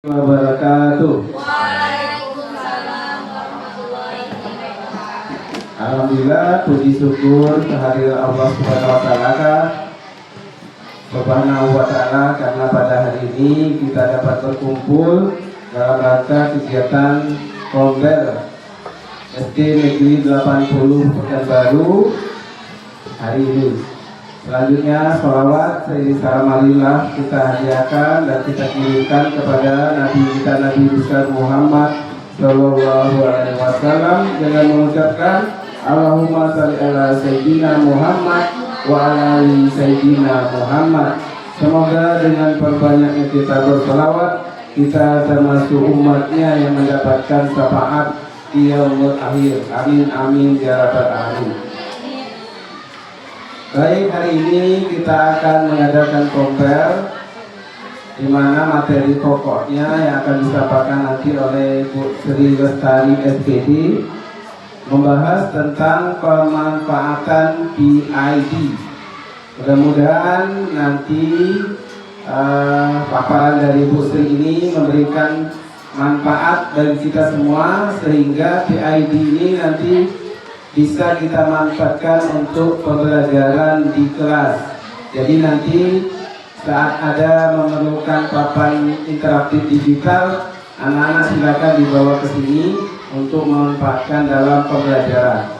Wabarakatuh. Alhamdulillah, puji syukur kehadiran Allah Subhanahu wa Ta'ala karena pada hari ini kita dapat berkumpul dalam rangka kegiatan Komber SD Negeri 80 Pekanbaru hari ini. Selanjutnya sholawat seiring salam alillah kita hadiahkan dan kita kirimkan kepada Nabi kita Nabi besar Muhammad Sallallahu Alaihi Wasallam dengan mengucapkan Allahumma shalli ala Sayyidina Muhammad wa ala ali Sayyidina Muhammad. Semoga dengan perbanyaknya kita bersholawat kita termasuk umatnya yang mendapatkan syafaat di yaumul akhir. Amin amin ya rabbal alamin. Baik, hari ini kita akan mengadakan kompel di mana materi pokoknya yang akan disampaikan nanti oleh Bu Sri Lestari SPD membahas tentang pemanfaatan PID. Mudah-mudahan nanti paparan dari Bu Sri ini memberikan manfaat bagi kita semua sehingga PID ini nanti bisa kita manfaatkan untuk pembelajaran di kelas. Jadi nanti saat ada memerlukan papan interaktif digital, anak-anak silakan dibawa ke sini untuk memanfaatkan dalam pembelajaran.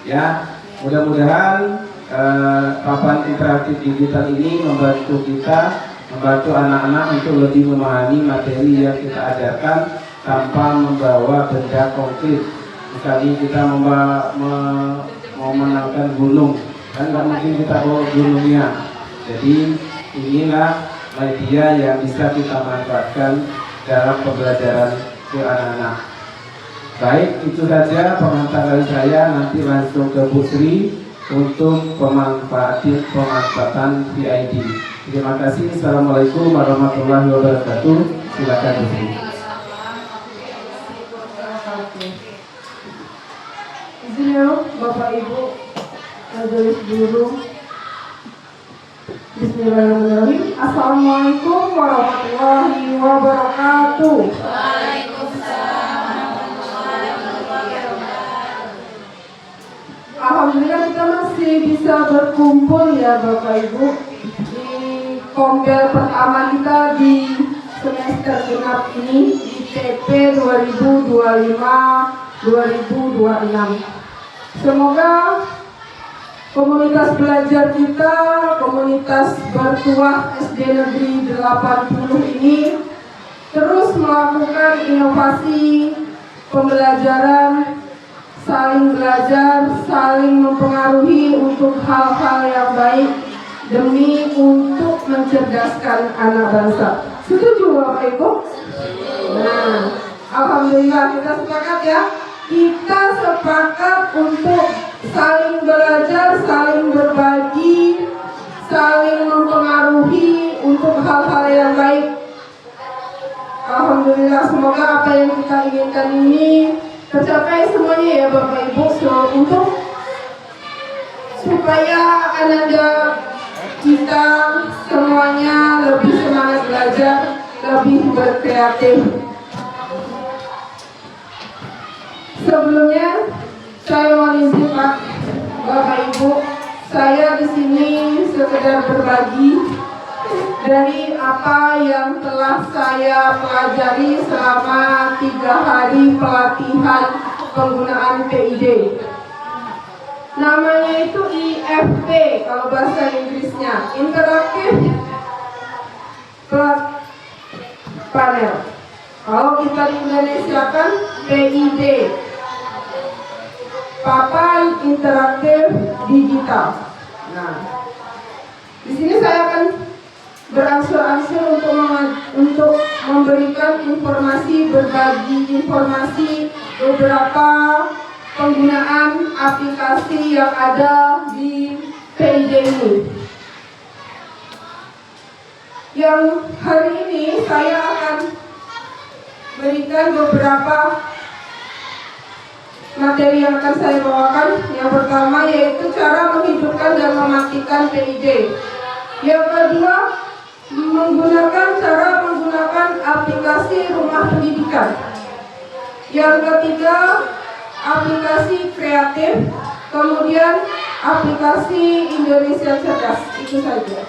Ya, mudah-mudahan papan interaktif digital ini membantu kita, membantu anak-anak untuk lebih memahami materi yang kita ajarkan tanpa membawa benda konkret. Misalnya kita mau menangkan gunung, kan nggak mungkin kita bawa gunungnya. Jadi inilah media yang bisa kita manfaatkan dalam pembelajaran ke anak-anak. Baik, itu saja pengantar dari saya. Nanti langsung ke Bu Sri untuk pemanfaatan PID. Terima kasih. Assalamualaikum warahmatullahi wabarakatuh. Silakan Bu Sri. Bapak Ibu majelis guru, bismillahirrahmanirrahim. Assalamualaikum warahmatullahi wabarakatuh. Waalaikumsalam warahmatullahi wabarakatuh. Alhamdulillah kita masih bisa berkumpul ya Bapak Ibu di kompel pertama kita di semester genap ini di TP 2025-2026. Semoga komunitas belajar kita, komunitas bertuah SD Negeri 80 ini terus melakukan inovasi pembelajaran, saling belajar, saling mempengaruhi untuk hal-hal yang baik demi untuk mencerdaskan anak bangsa. Setuju Bapak Ibu? Nah, alhamdulillah kita sepakat ya. Kita sepakat untuk saling belajar, saling berbagi, saling mempengaruhi untuk hal-hal yang baik. Alhamdulillah, semoga apa yang kita inginkan ini tercapai semuanya ya Bapak Ibu, untuk supaya anak-anak kita semuanya lebih semangat belajar, lebih berkreatif. Sebelumnya saya mohon izin Pak, Bapak Ibu, saya di sini sekedar berbagi dari apa yang telah saya pelajari selama 3 hari pelatihan penggunaan PID. Namanya itu IFP kalau bahasa Inggrisnya, Interactive Panel. Kalau kita di Indonesia kan PID, Papan Interaktif Digital. Nah, di sini saya akan berangsur-angsur untuk memberikan informasi, berbagi informasi beberapa penggunaan aplikasi yang ada di PID ini. Yang hari ini saya akan berikan beberapa materi yang akan saya bawakan. Yang pertama yaitu cara menghidupkan dan mematikan PID. Yang kedua, menggunakan aplikasi rumah pendidikan. Yang ketiga, aplikasi kreatif. Kemudian aplikasi Indonesia Cerdas. Itu saja.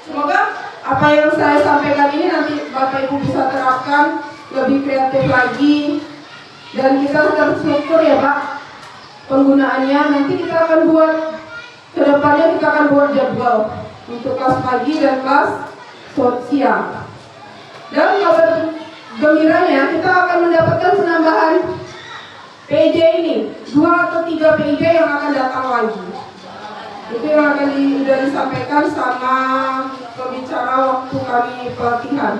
Semoga apa yang saya sampaikan ini nanti Bapak Ibu bisa terapkan lebih kreatif lagi, dan kita terstruktur ya Pak penggunaannya. Nanti kita akan buat kedepannya, kita akan buat jadwal untuk kelas pagi dan kelas siang. Dan kabar gembiranya kita akan mendapatkan penambahan PIJ ini, 2 atau 3 PIJ yang akan datang lagi. Itu yang akan sudah disampaikan sama pembicara waktu kami pelatihan.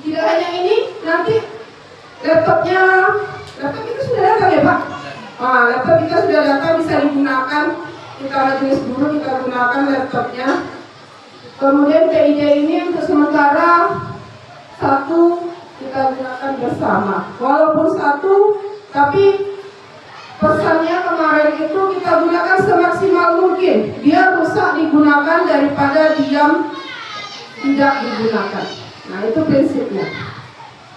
Tidak hanya ini, nanti laptop kita sudah datang ya Pak? Laptop kita sudah datang, bisa digunakan. Kita majelis guru, kita gunakan laptopnya. Kemudian PIJ ini untuk sementara 1 kita gunakan bersama. Walaupun 1, tapi pesannya kemarin itu kita gunakan semaksimal mungkin. Biar rusak digunakan daripada diam tidak digunakan. Nah itu prinsipnya.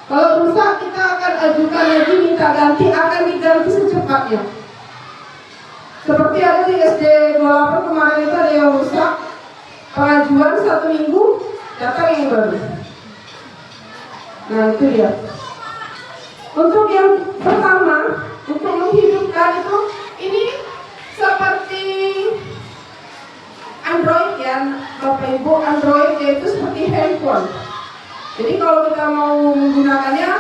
Kalau rusak kita akan ajukan lagi minta ganti, akan diganti secepatnya. Seperti ada di SD 28 kemarin itu ada yang rusak, pengajuan 1 minggu datang yang baru. Nah itu dia. Untuk yang pertama, untuk menghidupkan itu, ini seperti Android ya Bapak Ibu. Android yaitu seperti handphone. Jadi kalau kita mau menggunakannya,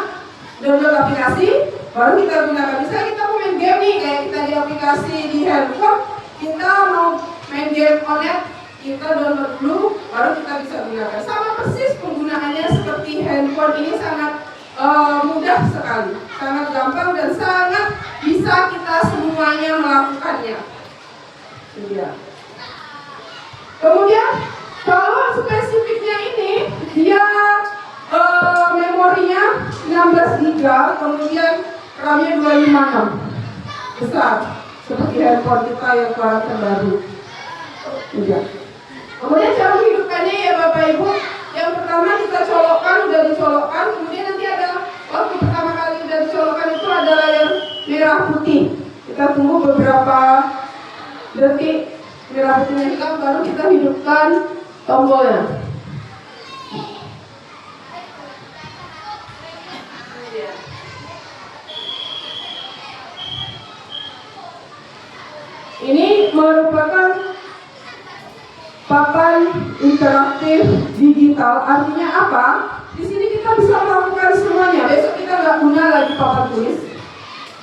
download aplikasi, baru kita gunakan. Misalnya kita mau main game nih, kayak kita di aplikasi di handphone, kita mau main game online, kita download dulu, baru kita bisa gunakan. Sama persis penggunaannya seperti handphone. Ini sangat mudah sekali, sangat gampang dan sangat bisa kita semuanya melakukannya. Iya. Kemudian kalau spesifiknya ini dia memorinya 16 GB, kemudian RAM-nya 256, besar seperti handphone kita yang keluaran terbaru. Iya. Kemudian cara menghidupkannya ya Bapak Ibu, yang pertama kita colokkan, udah dicolokkan, kemudian nanti ada waktu pertama kali udah dicolokkan itu ada layar merah putih. Kita tunggu beberapa detik merah putihnya hilang, baru kita hidupkan tombolnya. Ini merupakan papan interaktif digital. Artinya apa? Di sini kita bisa melakukan semuanya. Besok kita nggak guna lagi papan tulis.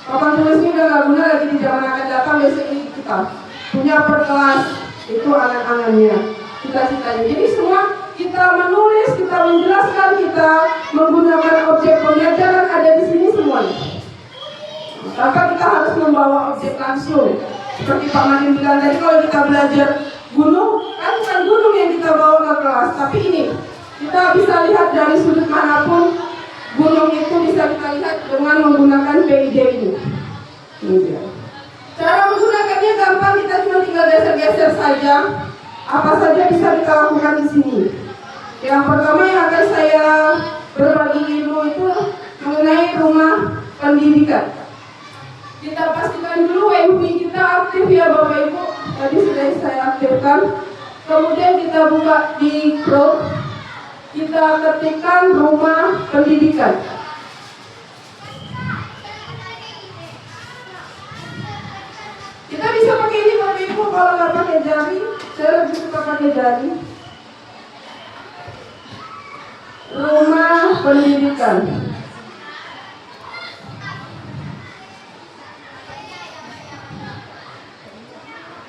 Papan tulis ini udah nggak guna lagi di zaman akan datang. Besok ini kita punya per kelas, itu angan-angannya, cita-citanya. Jadi semua kita menulis, kita menjelaskan, kita menggunakan objek pembelajaran ada di sini semuanya. Maka kita harus membawa objek langsung. Seperti Pak Madin bilang tadi, kalau kita belajar gunung, kan bukan gunung yang kita bawa ke kelas, tapi ini kita bisa lihat dari sudut manapun gunung itu bisa kita lihat dengan menggunakan PIJ ini. Cara menggunakannya gampang, kita cuma tinggal geser-geser saja. Apa saja bisa kita lakukan di sini. Yang pertama yang akan saya berbagi ilmu itu mengenai rumah pendidikan. Kita pastikan dulu WiFi kita aktif ya Bapak Ibu. Tadi sudah saya aktifkan. Kemudian kita buka di Chrome. Kita ketikkan rumah pendidikan. Kita bisa pakai ini Bapak Ibu, kalau nggak pakai jari, saya lebih suka pakai jari. Rumah pendidikan.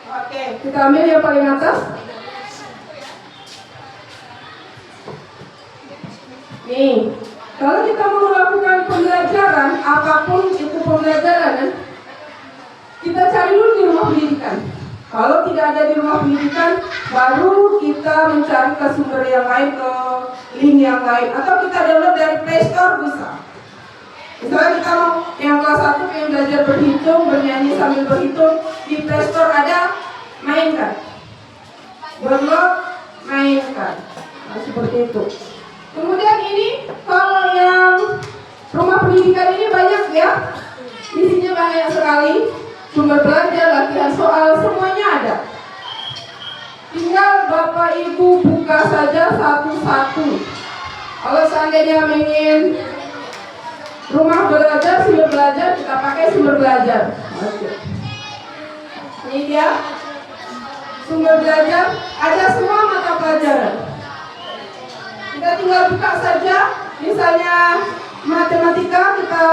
Oke, kita ambil yang paling atas. Nih, kalau kita mau melakukan pembelajaran, apapun itu pembelajaran, kita cari dulu di rumah pendidikan. Kalau tidak ada di rumah pendidikan, baru kita mencari ke sumber yang lain, ke link yang lain, atau kita download dari Play Store bisa. Misalnya kita mau yang kelas 1 pengen belajar berhitung, bernyanyi sambil berhitung, di Play Store ada, mainkan, download, mainkan. Nah, seperti itu. Kemudian ini kalau yang rumah pendidikan ini banyak ya, isinya banyak sekali, sumber belajar, latihan soal, semuanya ada. Tinggal Bapak Ibu buka saja satu-satu. Kalau seandainya ingin rumah belajar, sumber belajar, kita pakai sumber belajar. Oke. Ini dia sumber belajar, ada semua mata pelajaran. Kita tinggal buka saja, misalnya matematika, kita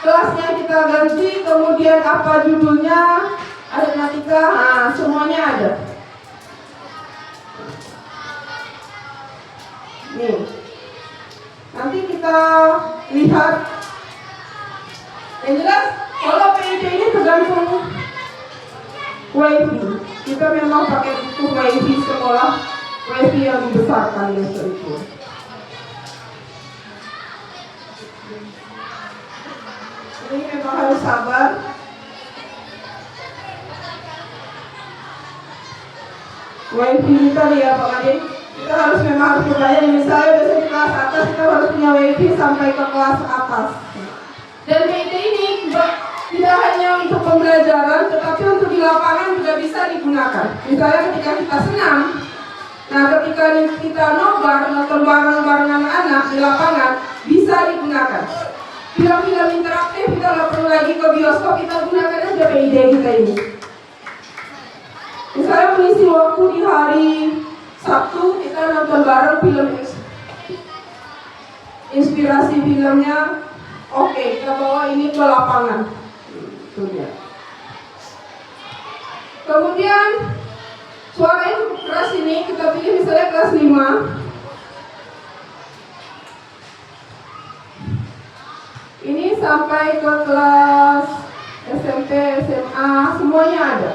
kelasnya kita ganti, kemudian apa judulnya, aritmatika, nah, semuanya ada. Nih, nanti kita lihat. Yang jelas, kalau PID ini tergantung WiFi. Kita memang pakai buku WiFi sekolah, WiFi yang dibesarkan ya itu. Ini memang harus sabar. WiFi kita ya Pak Made, kita memang harus berbayar. Misalnya biasanya di kelas atas kita harus punya WiFi sampai ke kelas atas. Dan PID ini tidak hanya untuk pembelajaran, tetapi untuk di lapangan juga bisa digunakan. Misalnya ketika kita senam, nah ketika kita nobar, nonton bareng-bareng anak-anak di lapangan, bisa digunakan. Film-film interaktif kita nggak perlu lagi ke bioskop, kita gunakan aja PID kita ini. Misalnya mengisi waktu di hari Sabtu, kita nonton bareng film inspirasi filmnya. Oke, kita bawa ini ke lapangan. Itu dia. Kemudian suara yang keras ini kita pilih misalnya kelas 5. Ini sampai ke kelas SMP, SMA, semuanya ada.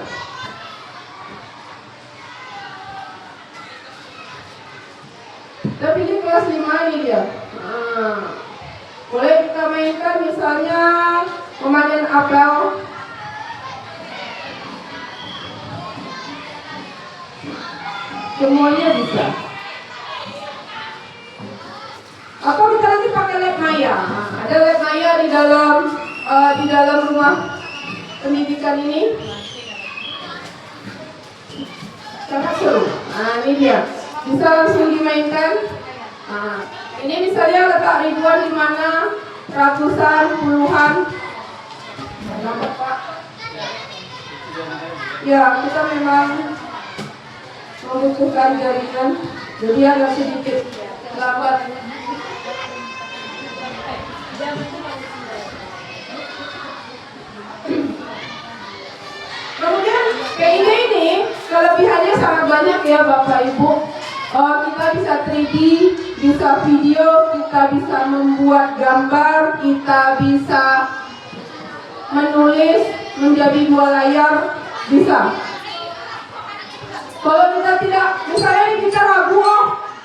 Kita pilih kelas 5 ini dia. Nah, boleh kita mainkan misalnya memanen apel. Semuanya bisa. Atau kita nanti pakai lab maya. Nah, ada lab maya di dalam rumah pendidikan ini. Sangat seru. Nah, ini dia. Bisa langsung dimainkan. Nah, ini misalnya letak ribuan di mana, ratusan, puluhan. Nampak Pak? Ya, kita memang membutuhkan jaringan, jadi agak sedikit lambat. Kemudian PID ini kelebihannya sangat banyak ya Bapak Ibu. Kita bisa 3D, bisa video, kita bisa membuat gambar, kita bisa menulis menjadi 2 layar, bisa. Kalau kita tidak, misalnya kita ragu,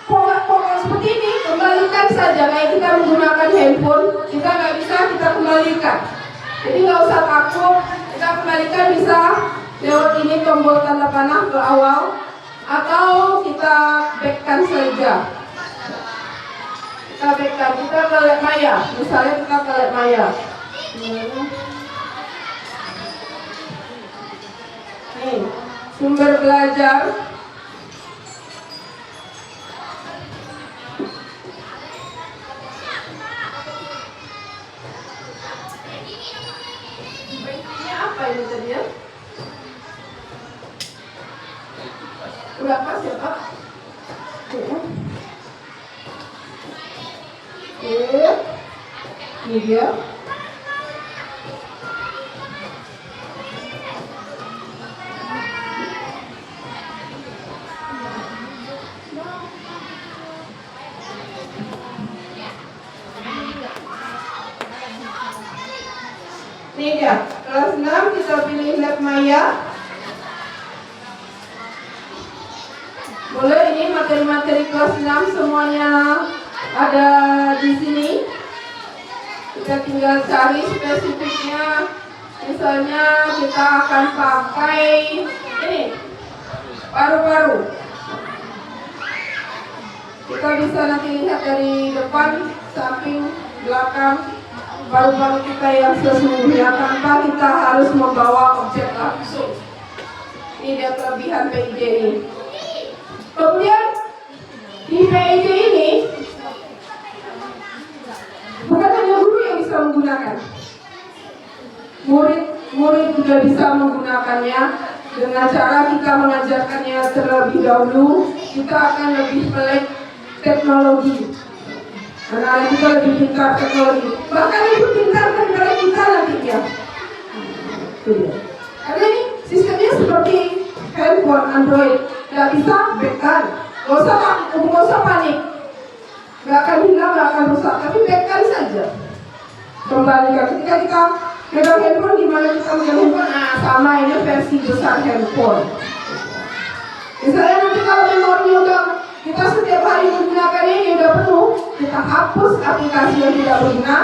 pokok seperti ini, kembalikan saja. Kayak kita menggunakan handphone, kita nggak bisa, kita kembalikan. Jadi nggak usah takut, kita kembalikan bisa lewat ini tombol tanda panah ke awal, atau kita backkan saja. Kita backkan, kita ke lab maya, misalnya kita ke lab maya. Nih, sumber belajar. Baiknya apa ini tadi ya? Udah pas ya Pak? Oke, ini dia. Ini dia, kelas 6 kita pilih lab maya. Boleh, ini materi-materi kelas 6 semuanya ada di sini. Kita tinggal cari spesifiknya. Misalnya kita akan pakai ini paru-paru. Kita bisa nanti lihat dari depan, samping, belakang, paru-paru kita yang sesungguhnya tanpa kita harus membawa objek langsung. Ini dia kelebihan PIJ ini. Kemudian di PIJ ini bukan hanya guru yang bisa menggunakan, murid juga bisa menggunakannya. Dengan cara kita mengajarkannya terlebih dahulu, kita akan lebih melek teknologi. Anak-anak kita lebih pintar teknologi, bahkan lebih pintar daripada kita nantinya. Karena ini sistemnya seperti handphone Android, nggak bisa backup. Gak usah panik, nggak akan hilang, nggak akan rusak, tapi backup saja. Kembalikan ketika kita megang handphone, gimana kita megang handphone? Nah, sama ini versi besar handphone. Misalnya nanti kalau memorinya udah kita setiap hari menggunakan ini udah penuh, kita hapus aplikasi yang tidak berguna,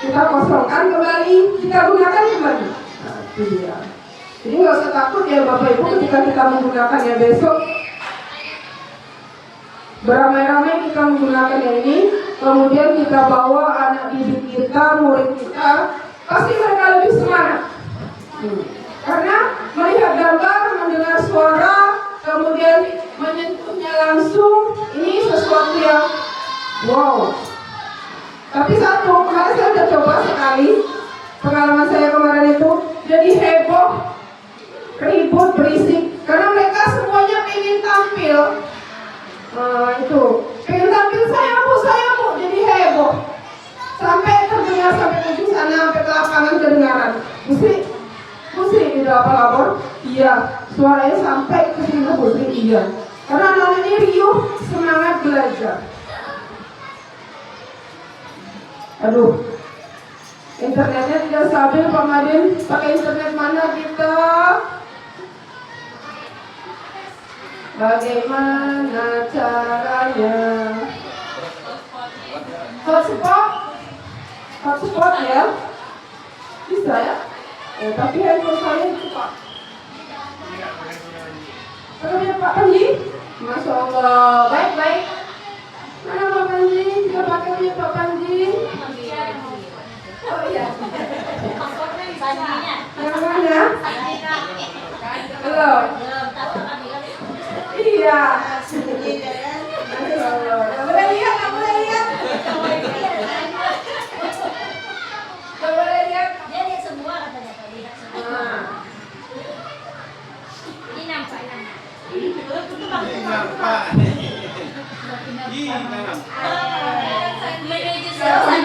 kita kosongkan kembali, kita gunakan kembali. Nah, itu dia. Jadi nggak usah takut ya Bapak Ibu ketika kita menggunakannya besok. Beramai-ramai kita menggunakan ini, kemudian kita bawa anak didik kita, murid kita, pasti mereka lebih semangat. Karena melihat gambar, mendengar suara, kemudian menyentuhnya langsung, ini sesuatu yang wow. Tapi satu, kemarin saya sudah coba sekali, pengalaman saya kemarin itu, jadi heboh, ribut, berisik, karena mereka semuanya pengen tampil. Itu pengen tampil, saya mau jadi heboh sampai terdengar sampai ujung sana, sampai ke lapangan kedengaran musik di lapor, iya, suaranya sampai ke sini musik, iya, karena anak-anak ini riuh, semangat belajar. Aduh, internetnya tidak stabil Pak Madin, pakai internet mana kita? Bagaimana caranya? Hotspot ya? Bisa ya? Tapi handphone saya itu Pak. Perlunya Pak Panji? Masya Allah, baik. Mana Pak Panji? Kita pakai punya Pak Panji. Oh iya. Yang mana? Belum. Iya. Boleh lihat, boleh lihat. Boleh lihat. Dia lihat semua katanya tadi. Ini nampak. Menuju selesai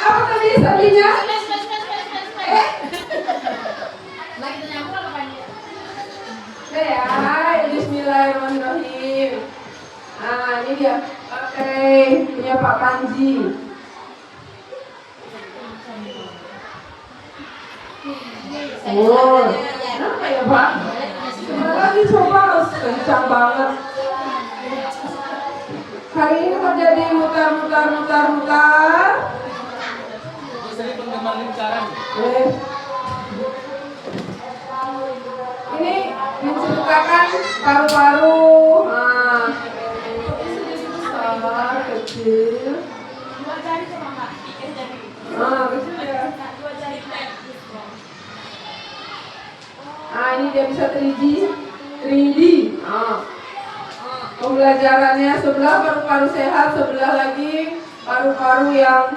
Apa tadi tadinya? Bismillahirrahmanirrahim. Nah, ini dia. Oke, punya Pak Panji. Oh, kenapa ya Pak? Lagi coba harus kencang banget. Hari ini terjadi mutar. Ini menceritakan paru-paru. Besar, kecil. Kecil ya. Ini dia bisa 3D. Pembelajarannya sebelah paru-paru sehat, sebelah lagi paru-paru yang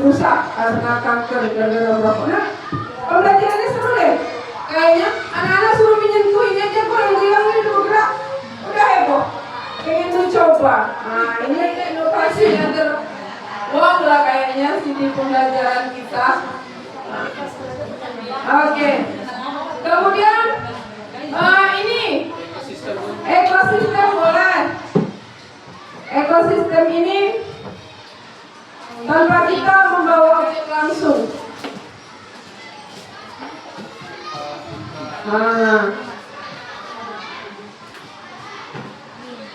rusak karena kanker gara-gara merokok. Nah, pembelajarannya seru deh. Kayaknya anak-anak suruh menyentuh ini aja kurang bilang ini bergerak, udah heboh. Pengen mencoba. Ini inovasi yang wow lah kayaknya di pembelajaran kita. Oke. Kemudian ini ekosistem boleh. Ekosistem ini tanpa kita membawa objek langsung.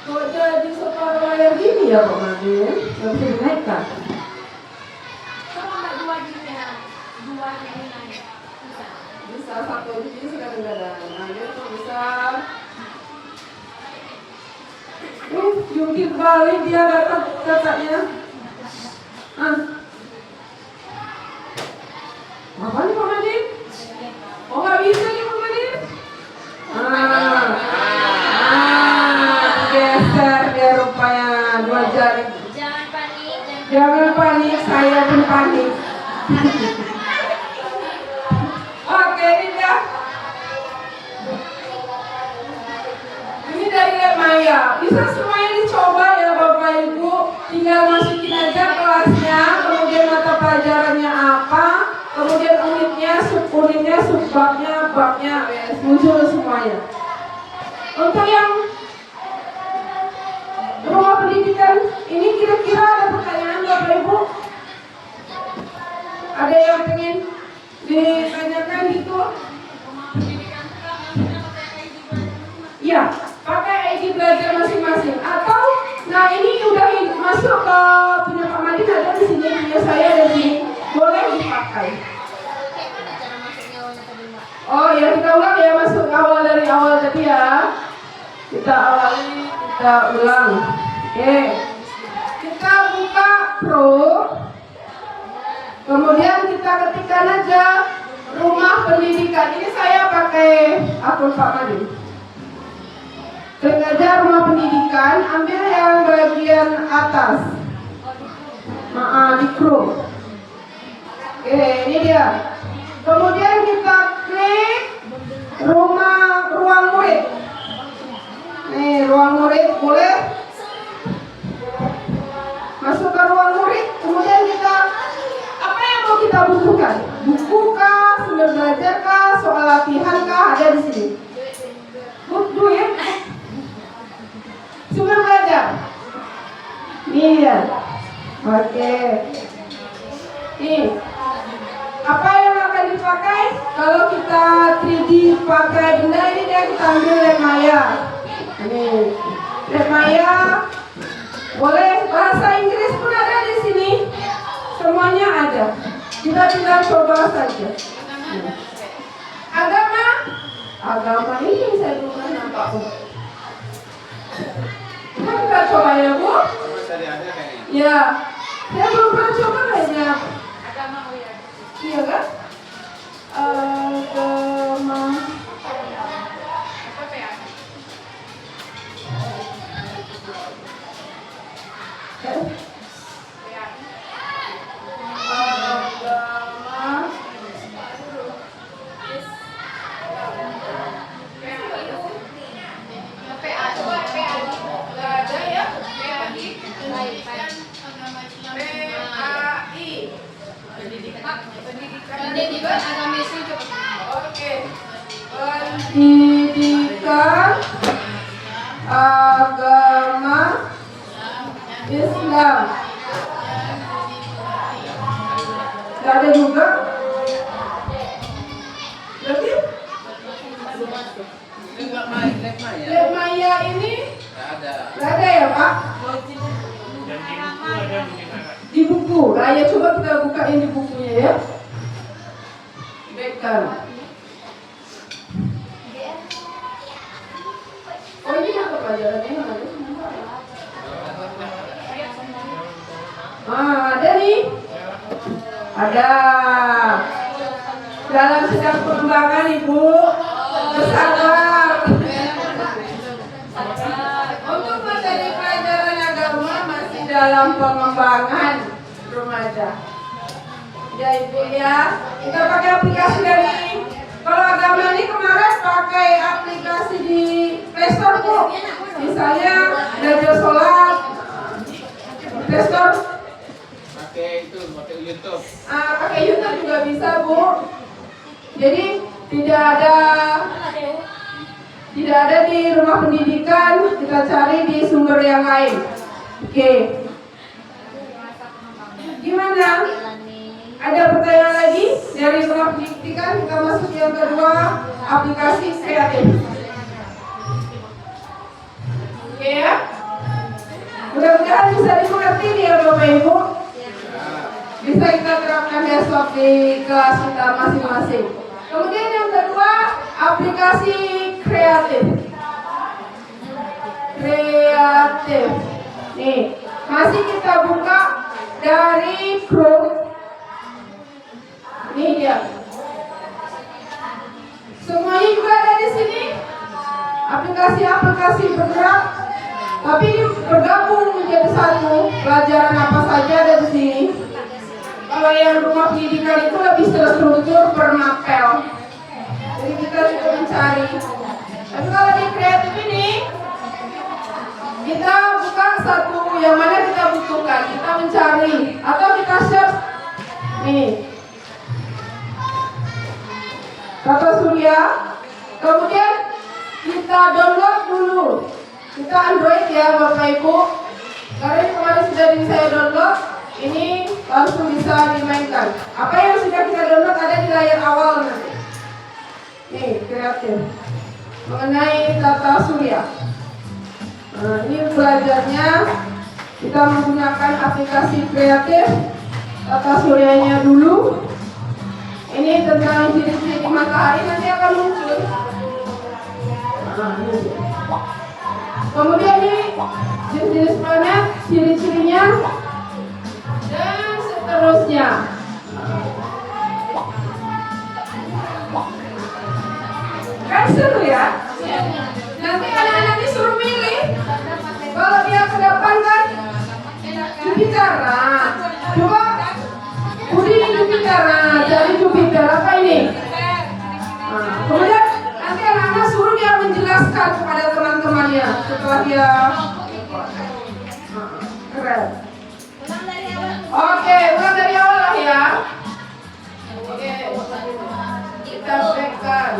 Kok jadi separuh layar gini ya Pak Madi? Nggak bisa dinaikkan. Dua ini naik. ini sudah begadang. Nah, dia tuh besar. Jungkir balik dia dapat kakaknya. Apa nih Pak Madin? Oh nggak bisa nih Pak Madin? Geser dia rupanya 2 jari. Jangan panik. Jangan panik, saya pun panik. Oke, ini dia. Ini dari Lemaya. Bisa semuanya dicoba ya Bapak Ibu. Tinggal masukin aja kelasnya, kemudian mata pelajarannya apa, kemudian unitnya, subbabnya, babnya, muncul semuanya. Untuk yang rumah pendidikan ini kira-kira ada pertanyaan Bapak Ibu? Ada yang pengen ditanyakan gitu? Iya, pakai ID belajar masing-masing. Atau, nah ini udah masuk ke punya Pak Madin, ada di sini, punya saya ada di sini. Boleh dipakai. Gimana cara masuknya awalnya tadi Mbak? Oh ya, kita ulang ya, masuk awal dari awal tadi ya. Kita awali, kita ulang. Oke. Kita buka Pro. Kemudian kita ketikkan aja rumah pendidikan. Ini saya pakai akun Pak Madin. Klik aja rumah pendidikan, ambil yang bagian atas. Di Chrome. Oke, ini dia. Kemudian kita klik ruang murid. Nih, ruang murid boleh masuk ke ruang murid. Kemudian kita apa yang mau kita bukukan? Buku kah, sumber belajar kah, soal latihan kah, ada di sini. Duit. Sumber belajar. Iya. Oke. Nih. Apa yang akan dipakai? Kalau kita 3D pakai benda ini dia kita ambil Lemaya. Ini Lemaya. Boleh bahasa Inggris pun ada di sini. Semuanya ada. Kita tinggal coba saja. Agama ini saya belum pernah nampak. Kita coba ya Bu. Ya, saya belum pernah coba kayaknya. Iya kan? Agama. Pendidikan agama Islam coba. Oke. Pendidikan agama Islam. Gak ada juga. Berarti Lemaya ini gak ada ya Pak? Di buku. Nah ya coba kita bukain di bukunya ya. Baikkan. Oh ini mata pelajarannya ada nih. Ada. Dalam sedang pengembangan Ibu. Bersabar. Untuk materi pelajaran agama masih dalam pengembangan remaja. Ya Ibu ya, kita pakai aplikasi dari, kalau agama ini kemarin pakai aplikasi di Play Store Bu. Misalnya belajar sholat, Play Store. Pakai YouTube. Pakai YouTube juga bisa Bu. Jadi tidak ada di rumah pendidikan, kita cari di sumber yang lain. Oke. Gimana? Ada pertanyaan lagi dari rumah pendidikan? Kita masuk yang kedua, aplikasi kreatif. Oke ya? Mudah-mudahan bisa dimengerti ya Bapak Ibu. Bisa kita terapkan besok di kelas kita masing-masing. Kemudian yang kedua, aplikasi kreatif. Kreatif. Nih, masih kita buka dari Chrome. Ini dia. Semuanya juga ada di sini. Aplikasi-aplikasi bergerak. Tapi ini bergabung menjadi satu. Pelajaran apa saja ada di sini. Kalau yang rumah pendidikan itu lebih terstruktur per mapel. Jadi kita cukup mencari. Tapi kalau di kreatif ini, kita buka satu yang mana kita butuhkan. Kita mencari atau kita search. Nih. Tata Surya. Kemudian kita download dulu. Kita Android ya Bapak Ibu. Karena kemarin sudah saya download. Ini langsung bisa dimainkan. Apa yang sudah kita download ada di layar awal nanti. Nih, kreatif. Mengenai Tata Surya. Nah, ini belajarnya kita menggunakan aplikasi kreatif. Tata Suryanya dulu. Ini tentang ciri-ciri matahari nanti akan muncul. Nah, ini. Kemudian ini jenis-jenis planet, ciri-cirinya. Dan seterusnya. Kan seru ya? Nanti anak-anak disuruh milih. Kalau dia ke depan kan Jupitera. Coba Budi Jupitera, jadi Jupiter apa ini? Nah, kemudian nanti anak-anak suruh dia menjelaskan kepada teman-temannya setelah dia keren. Oke, ulang dari awal lah ya. Oke, kita backkan.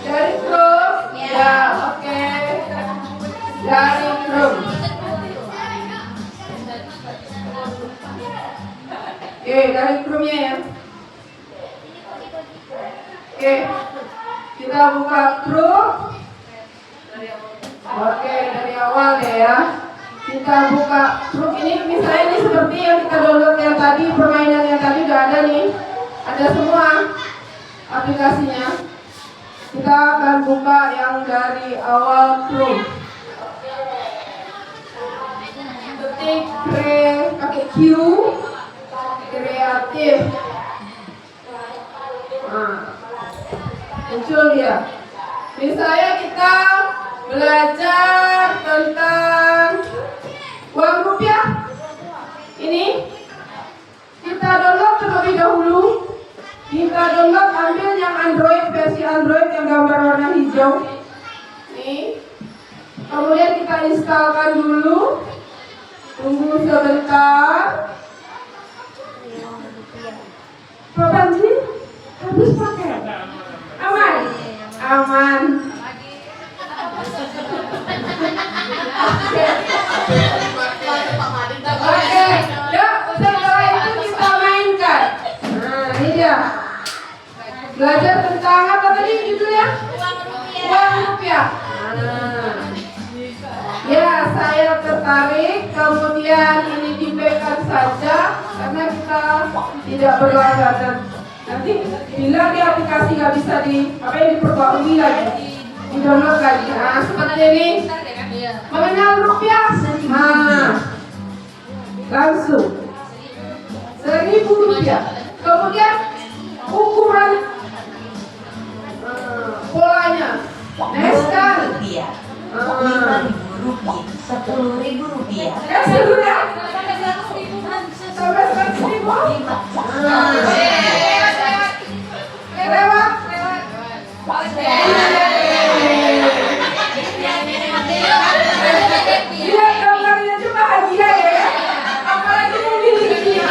Dari Chrome, ya, oke. Dari Chrome. Oke, dari Chrome-nya ya. Oke, kita buka Chrome. Oke, dari awal ya. Kita buka Chrome ini, misalnya ini seperti yang kita download yang tadi, permainan yang tadi udah ada nih. Ada semua aplikasinya. Kita akan buka yang dari awal Chrome. Ketik pakai Q kreatif. Nah, muncul dia. Misalnya kita belajar tentang uang rupiah. Ini kita download terlebih dahulu. Kita download, ambil yang Android, versi Android yang gambar warna hijau. Nih. Kemudian kita instalkan dulu. Tunggu sebentar. Pak Banji, habis pakai? Aman? Aman. Oke, yuk setelah itu kita mainkan. Nah, ini dia. Belajar tentang apa tadi judulnya? Uang rupiah. Nah. Ya, saya tertarik. Kemudian ini di-backup saja karena kita tidak berlangganan. Nanti bila di aplikasi nggak bisa diperbarui lagi, di-download lagi. Nah, seperti ini. Mengenal rupiah. Nah, langsung 1.000 rupiah. Kemudian ukuran polanya. Neskan. Rupiah. 5.000 rupiah. 10.000 rupiah. Sudah. Sampai 100.000. Lewat. Lihat gambarnya aja bahagia ya. Apalagi memilikinya.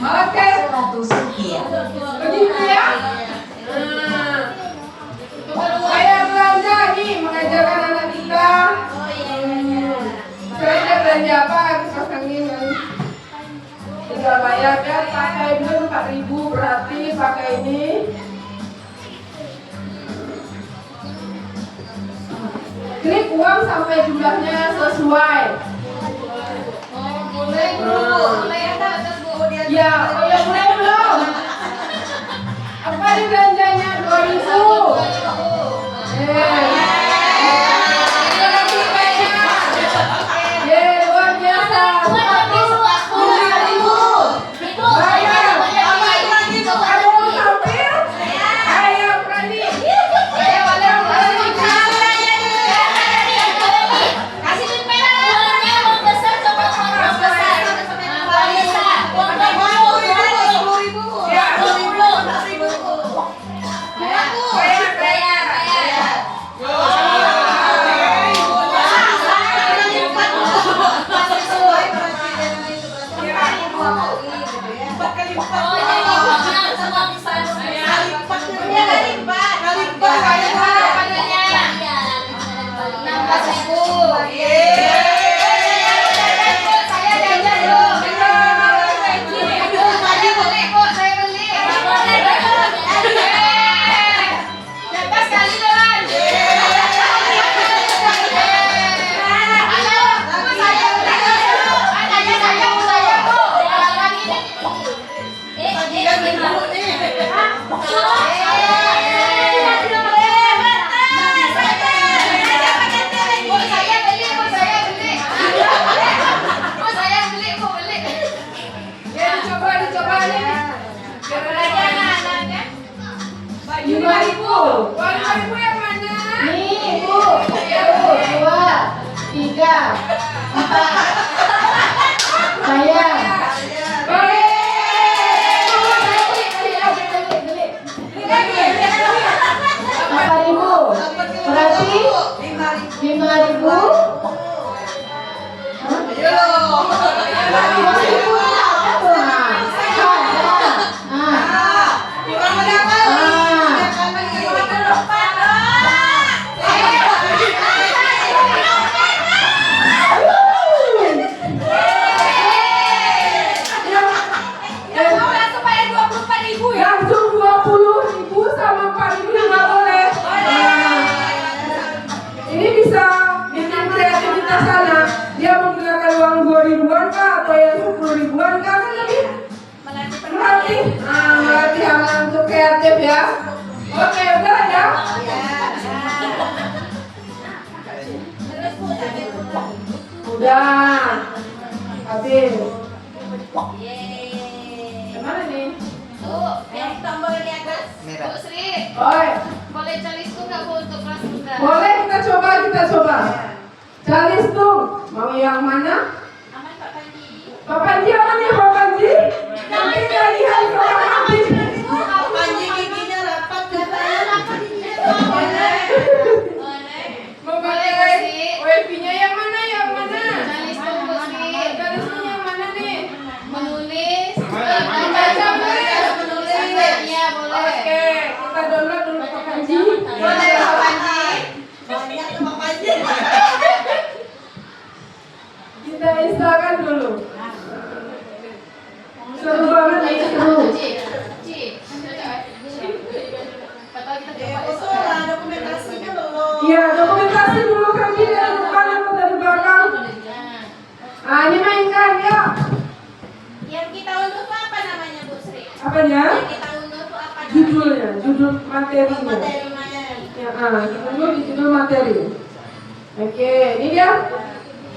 Oke. 100 rupiah. Begitu ya. Saya belanja nih mengajarkan anak kita. Saya belanja apa? Pasangin. Tinggal bayar kan, pakai dulu 4.000 berarti pakai ini. Klik uang sampai jumlahnya sesuai. Boleh dulu. Ya, oh ya mulai belum? Dari belanjanya 2.000. Luar biasa. 5.000. Bayar. Ada yang tampil? Ayo berani. Udah. Habis. Kemana nih? Tuh, yang tombol di atas. Bu Sri, Oi, boleh calisku nggak Bu untuk kelas 3? boleh kita coba. Calis tuh. Mau yang mana? Aman Pak Panji. Pak Panji aman ya Pak Panji? Nanti kita lihat Pak Panji. Panji giginya rapat katanya. Boleh. Memakai wifi-nya yang mana? Calisku Bu Sri. Calisnya yang mana nih? Menulis. Membaca menulis. Iya boleh. Oke, kita download dulu Pak Panji. Boleh Pak Panji. Banyak tuh Panji. Kita installkan dulu. Seru banget nih, seru. Ci. Kata kita coba Betul lah, dokumentasinya belum. Iya, dokumentasi dulu kami dari depan atau dari belakang. Ah, ini mainkan ya. Yang kita unduh tuh apa namanya Bu Sri? Apanya? Yang kita unduh tuh apa namanya? Judulnya, judul materinya. Materinya. Ya, kita dulu di judul materi. Oke, ini dia.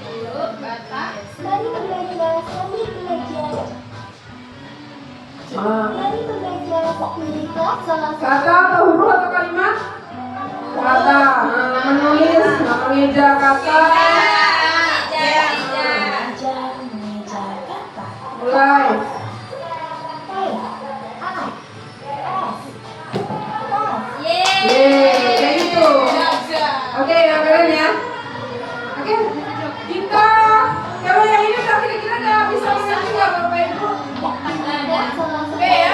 Dulu, bata. Mari belajar, mari belajar. Ah, Mari belajar menikah salah satu kata atau huruf atau kalimat? Kata. Menulis, mengeja kata. belajar mengeja kata. Mulai. Yeay, kayak gitu. Oke, yang keren ya. Oke, kita kalau yang ini udah kira-kira udah bisa mengerti nggak Bapak Ibu? Oke ya.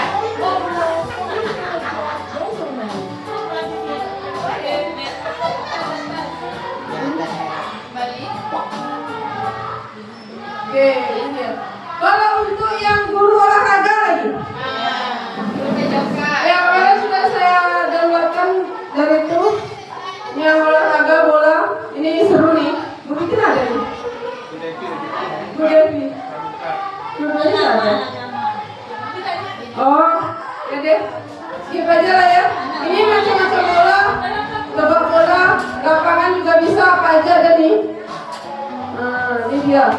Iya.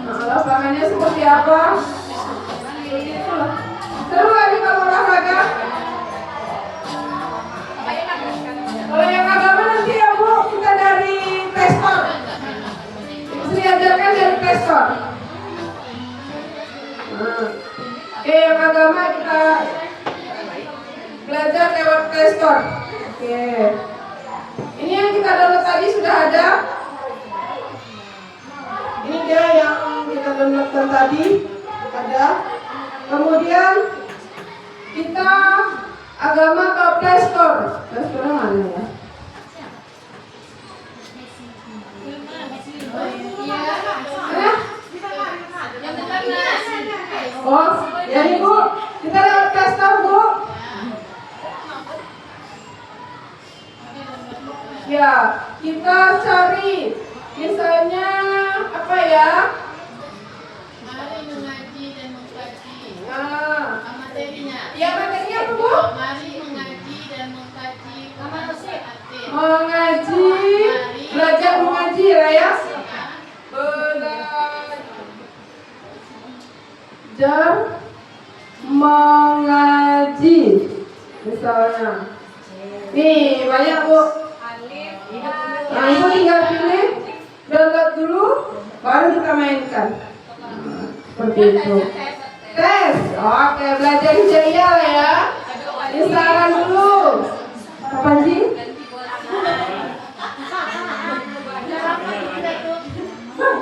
Nah, lapangannya seperti apa? Seru lagi kalau olahraga. Kalau yang agama nanti ya Bu, kita dari Playstore. Bisa diajarkan dari Playstore. Oke, yang agama kita belajar lewat Playstore. Oke. Ini yang kita download tadi sudah ada. Ini dia yang kita downloadkan tadi ada. Kemudian kita agama ke Playstore. Playstore mana ya? Mana? Oh, jadi Bu, kita lewat Playstore Bu. Ya, kita cari misalnya apa ya? Mari mengaji dan mengkaji. Nah, Materinya. ya materinya apa Bu? Mari mengaji dan mengkaji. Mengaji, belajar mengaji ya. Belajar mengaji. Misalnya. Nih, banyak Bu. Nah, itu tinggal pilih, download dulu, baru kita mainkan. Seperti itu. Tes, oke, belajar hijaiyah lah ya. Instagram dulu. Kapan sih?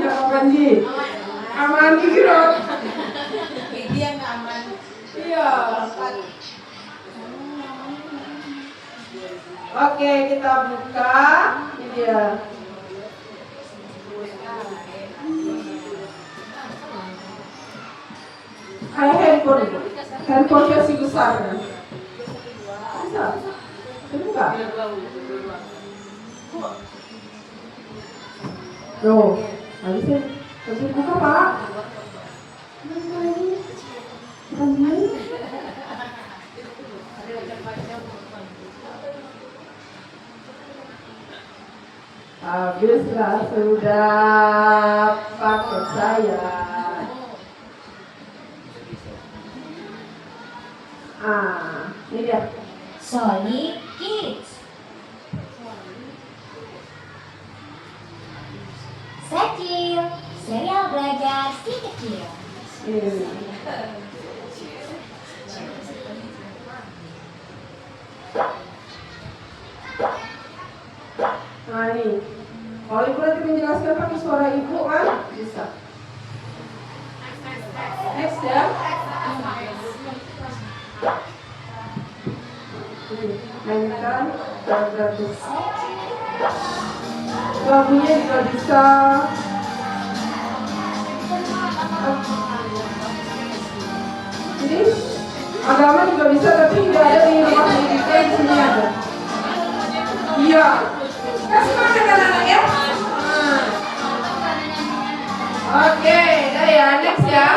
Kapan sih? Aman gitu. Dia nggak aman. Iya. Oke, kita buka. Ini dia. Kayak handphone versi besar kan? Bisa? Buka? Loh, harusnya buka Pak. Habislah sudah paket saya. Ini dia. Sonic Kids. Sekil, serial belajar si kecil. Nah ini, kalau ibu nanti menjelaskan pakai suara ibu kan bisa. Next ya. Mainkan dan gratis. Lagunya juga bisa. Jadi agama juga bisa, tapi tidak ada di rumah kita, di sini ada. Iya. Kasih makan anak-anak ya. Oke, dah ya, next ya.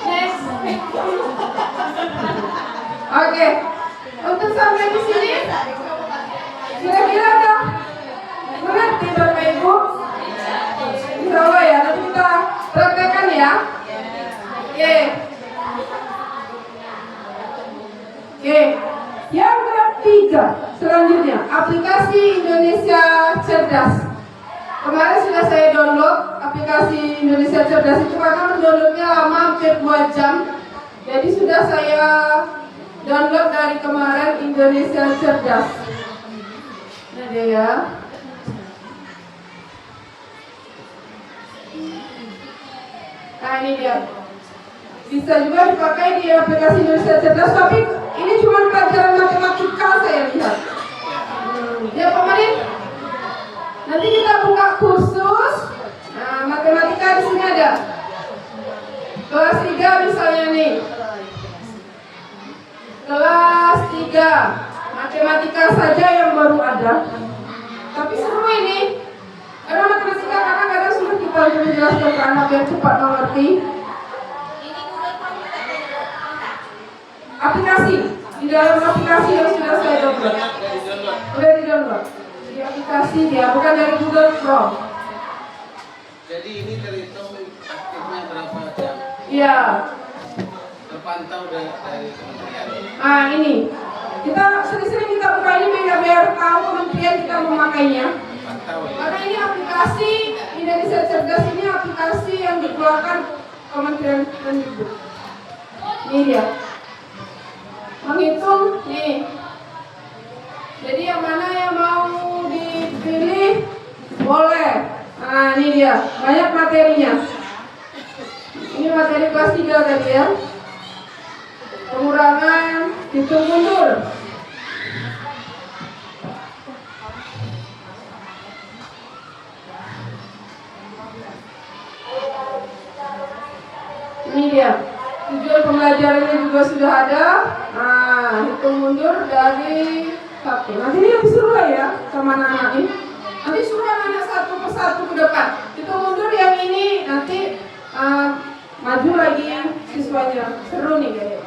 Next. Oke. Untuk sampai di sini, kira-kira dah mengerti Bapak Ibu? Insya Allah ya, nanti kita praktekkan ya. Oke. Oke. Yang ketiga, selanjutnya aplikasi Indonesia Cerdas. Kemarin sudah saya download aplikasi Indonesia Cerdas itu karena mendownloadnya lama, hampir 2 jam. Jadi sudah saya download dari kemarin Indonesia Cerdas. Ini dia ya. Nah ini dia. Bisa juga dipakai di aplikasi Indonesia Cerdas, tapi ini cuma pelajaran matematika saya lihat. Ya Pak Manin. Nanti kita buka kursus. Nah, matematika di sini ada. Kelas 3 misalnya nih. Kelas 3 matematika saja yang baru ada. Tapi seru ini. Karena matematika kadang-kadang sulit kita untuk menjelaskan ke anak yang cepat mengerti. Aplikasi, di dalam aplikasi yang sudah saya download. Sudah di download. Di aplikasi dia, bukan dari Google Chrome. Jadi ini terhitung aktifnya berapa jam? Iya. Terpantau dari kementerian. Ini kita sering-sering kita buka ini biar tahu kementerian kita memakainya. Terpantau ya. Karena ini aplikasi Indonesia Cerdas, ini aplikasi yang dikeluarkan Kementerian Pendidikan. Ini dia. Menghitung nih. Jadi yang mana yang mau dipilih boleh. Nah ini dia, banyak materinya. Ini materi kelas 3 tadi ya. Pengurangan hitung mundur. Ini dia. Tujuan pembelajarannya juga sudah ada. Nah, hitung mundur dari satu. Nanti ini lebih seru lah ya sama anak-anak ini. Nanti suruh anak-anak satu persatu ke depan. Hitung mundur yang ini nanti maju lagi siswanya. Seru nih kayaknya.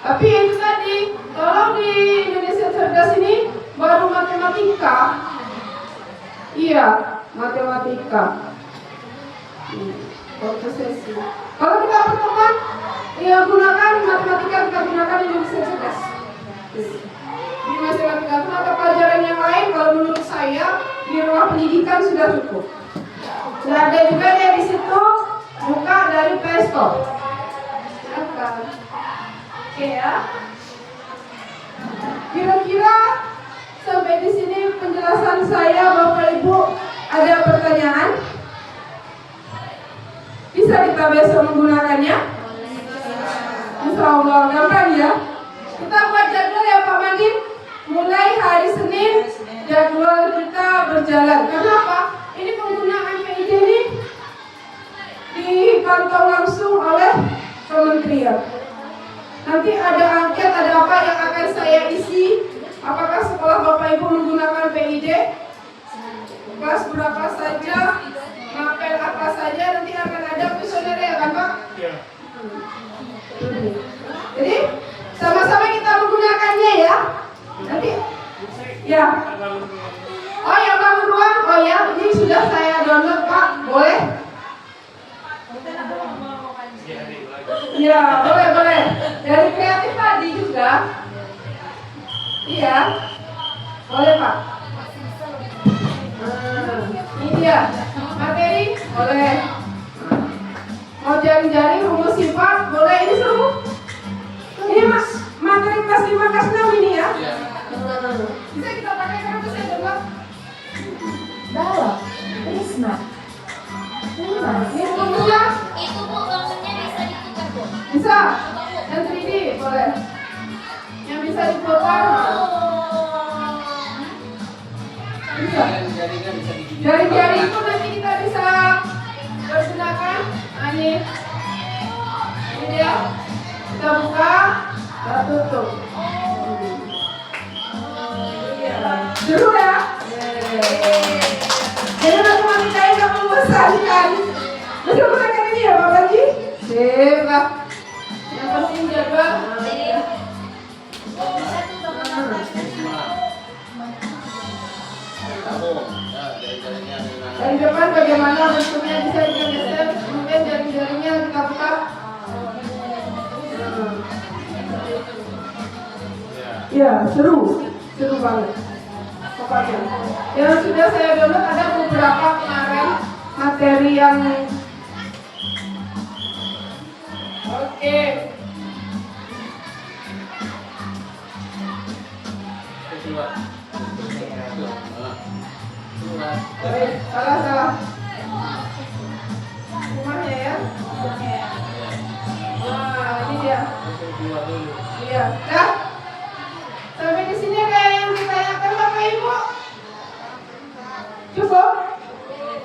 Tapi itu tadi, kalau di Indonesia Cerdas ini baru matematika. Iya, matematika. Sesi. Kalau kita pertemuan, ya gunakan matematika, kita gunakan Indonesia Cerdas. Di matematika, kenapa pelajaran yang lain kalau menurut saya di ruang pendidikan sudah cukup. Sudah ada juga dia di situ buka dari Play Store. Silakan. Oke ya. Kira-kira sampai di sini penjelasan saya, Bapak Ibu, ada pertanyaan? Bisa kita besok menggunakannya? Insya Allah, gampang ya. Kita buat jadwal ya Pak Madin. Mulai hari Senin jadwal kita berjalan. Kenapa? Ini penggunaan PID ini dipantau langsung oleh kementerian. Nanti ada angket, ada apa yang akan saya isi. Apakah sekolah Bapak Ibu menggunakan PID? Kelas berapa saja? Mapel apa saja? Nanti akan ada kuesioner ya kan Pak? Iya. Jadi sama-sama kita menggunakannya ya. Nanti ya. Oh yang bangun ruang, oh ya ini sudah saya download Pak, boleh? Ya boleh. Dari kreatif tadi juga. Iya. Boleh Pak. Ini dia. Materi boleh. Mau jaring-jaring rumus sifat boleh. Ini seru. Ini mas materi kelas 5 kelas 6 ini ya. Bisa kita pakai karena bisa dengar. Balok, prisma, 5. Ini rumusnya Itu Bu, maksudnya bisa ditukar Bu. bisa. Dan 3D boleh. Yang bisa diputar bisa. Jaringan bisa digini. Jari-jari itu nanti kita bisa pergunakan. Nah, ini dia. Kita buka, kita tutup. Seru ya? Jadi matematika yang gak membosankan. Bisa gunakan ini ya Pak Haji? Sip lah. Yang penting jaga. Dari depan bagaimana bentuknya bisa digeser, mungkin jari-jarinya kita buka. Ya, seru banget. Pokoknya. Yang sudah saya download ada beberapa kemarin materi yang oke. Salah. Rumahnya ya. Wah, ini dia. Iya, dah. Sampai di sini kayak yang ditanyakan Bapak Ibu. Cukup?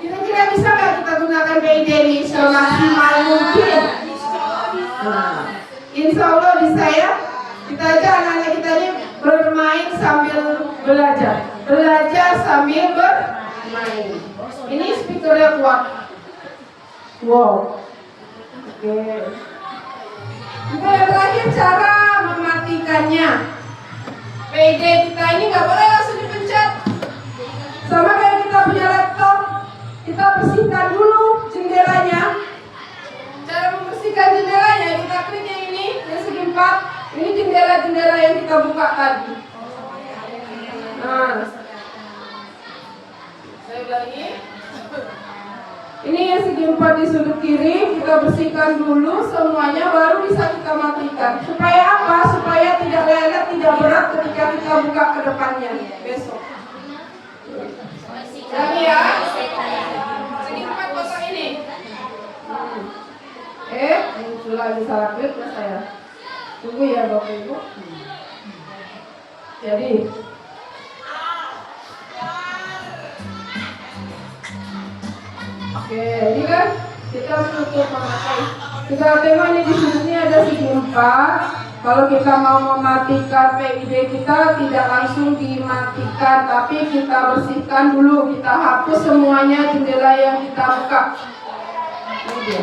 Kira-kira bisa nggak kita gunakan PID ini semaksimal mungkin? Insya Allah bisa ya. Kita aja anak-anak kita ini bermain sambil belajar sambil bermain. Ini speakernya kuat. Wow. Oke. Kita yang terakhir cara mematikannya. PID kita ini nggak boleh langsung dipencet. Sama kayak kita punya laptop, 4, ini jendela-jendela yang kita buka tadi. Nah, saya ulangi. Ini yang segi 4 di sudut kiri, kita bersihkan dulu semuanya, baru bisa kita matikan. Supaya apa? Supaya tidak lelet, tidak berat ketika kita buka ke depannya besok. Lagi ya. Segi 4 kotak ini. Muncul lagi salah klik mas saya. Tunggu ya Bapak Ibu. Jadi oke, ini kan kita menutup memakai. Kita tengok ini di sini ada segi 4. Kalau kita mau mematikan PID kita tidak langsung dimatikan, tapi kita bersihkan dulu, kita hapus semuanya jendela yang kita buka. Ini dia.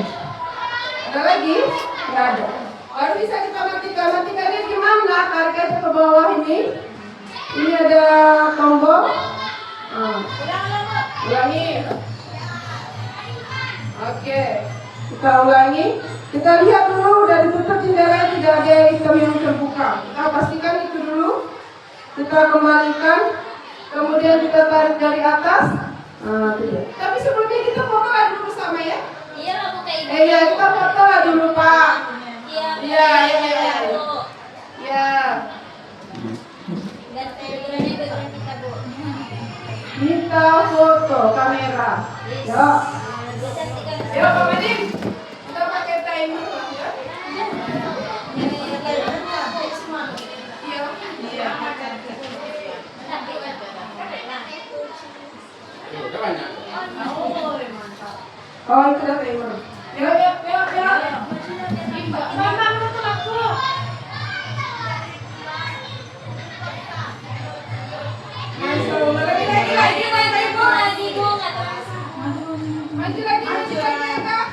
Ada lagi? Tidak ada. Baru bisa kita matikan. Matikannya gimana? Tarik aja ke bawah ini. Ini ada tombol. Ulangi. Oke, kita ulangi. Kita lihat dulu udah ditutup jendela, tidak ada item yang terbuka. Kita pastikan itu dulu. Kita kembalikan. Kemudian kita tarik dari atas. Itu dia. Tapi sebelumnya kita foto dulu bersama ya. Iya, aku kayak gitu. Iya, kita foto dulu Pak. Iya. Ya. Ganti background kita, Bu. Kita foto kamera. Yuk. Yuk Pak Madim. Kita pakai timer ya. Iya. Oh, itu ada timer. Yuk. Mama tutup aku. Maju lagi ya Kak.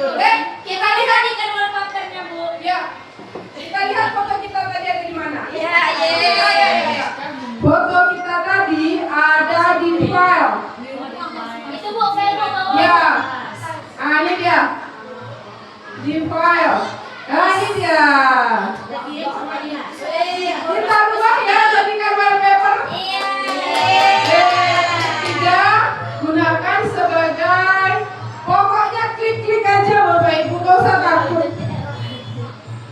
Udah. Kita lihat di kedua papernya, Bu. Ya. Kita lihat foto kita tadi ada di mana? Iya. Foto kita tadi ada di file. Itu Bu, file Bu bawa. Ya. Ini dia. Di file. Ini dia. Kita rubah ya jadikan wallpaper. Iya. Tidak gunakan sebagai, pokoknya klik-klik aja Bapak Ibu, gak usah takut.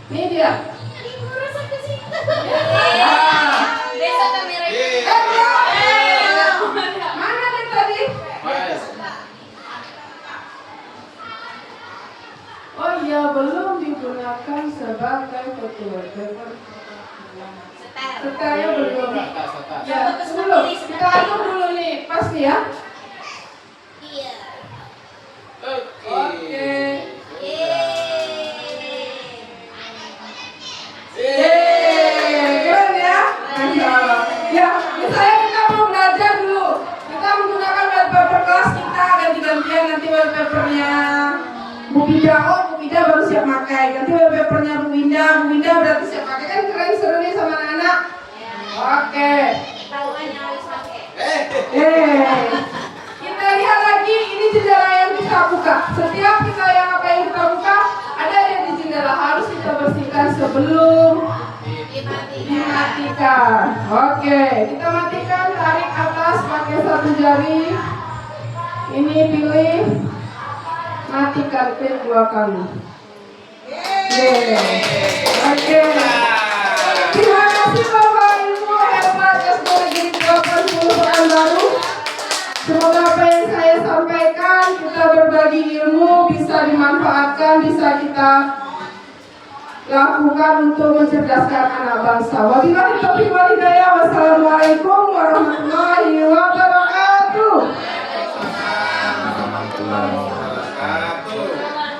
Ini dia. Besok kamera itu. Mana dia tadi? Oh iya, belum digunakan sebagai foto wallpaper. Setelnya belum. Ya, belum. Kita atur dulu nih, pasti ya. Iya. Oke. Keren ya? Masya Allah. Ya, misalnya kita mau belajar dulu. Kita menggunakan wallpaper kelas kita, ganti-gantian nanti wallpapernya Bu Bida. Oh, Bu Bida baru siap pakai. Ganti wallpapernya Bu Winda berarti siap pakai. Kan keren, seru nih sama anak-anak. Oke. Tahuan yang harus pakai. Kita lihat lagi, ini jendela yang kita buka. Setiap kita yang kita buka, ada yang di jendela harus kita bersihkan sebelum dimatikan. Oke, kita matikan, tarik atas pakai satu jari. Ini pilih, matikan, klik 2 kali. Oke. Terima kasih Bapak Ibu hebat SD Negeri 80 Pekanbaru. Semoga apa yang saya sampaikan, kita berbagi ilmu, bisa dimanfaatkan, bisa kita lakukan untuk mencerdaskan anak bangsa. Wabillahi taufiq wal hidayah. Wassalamualaikum warahmatullahi wabarakatuh.